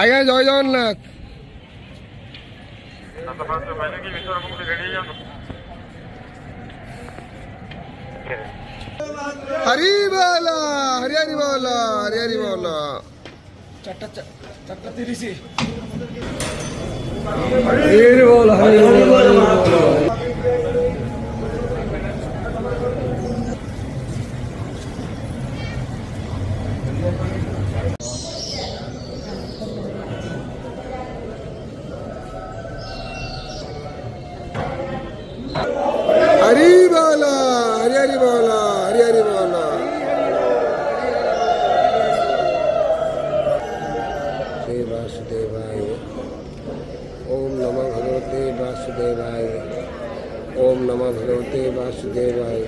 ଆଜ୍ଞା ଜୟ ଜଗନ୍ନାଥ। ହରି ବୋଲ ହରି ହରି ବୋଲ ହରି ହରି ବୋଲ। 4:30 ହରି ହରି ବୋଲ ହରି ହରି ବୋଲ। हरि बोला हरि हरि बोला हरि हरि बोला। श्री वासुदेवाय ओम नमः भगवते वासुदेवाय ओम नमः भगवते वासुदेवाय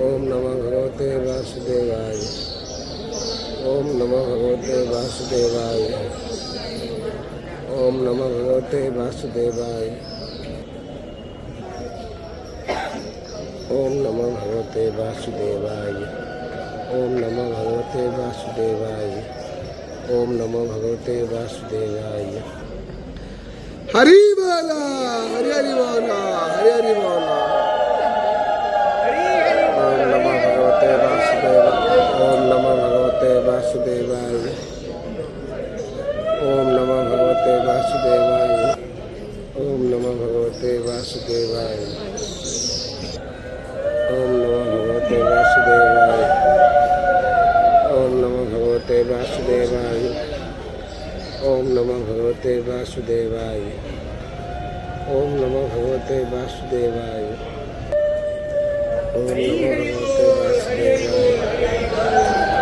ओम नमः भगवते वासुदेवाय ओम नमः भगवते वासुदेवाय ओम नमः भगवते वासुदेवाय ओम नमः भगवते वासुदेवाय ओम नमः भगवते वासुदेवाय ओम नमः भगवते वासुदेवाय। हरि बोला हरि हरि बोला हरि हरि बोला। ओम नमः भगवते वासुदेवाय ओम नमः भगवते वासुदेवाय ओम नमः भगवते वासुदेवाय ओम नमः भगवते वासुदेवाय ओम नमः भगवते वासुदेवाय ओम नमः भगवते वासुदेवाय ओम नमः भगवते वासुदेवाय ओम नमः भगवते वासुदेवाय ओम नमः भगवते वासुदेवाय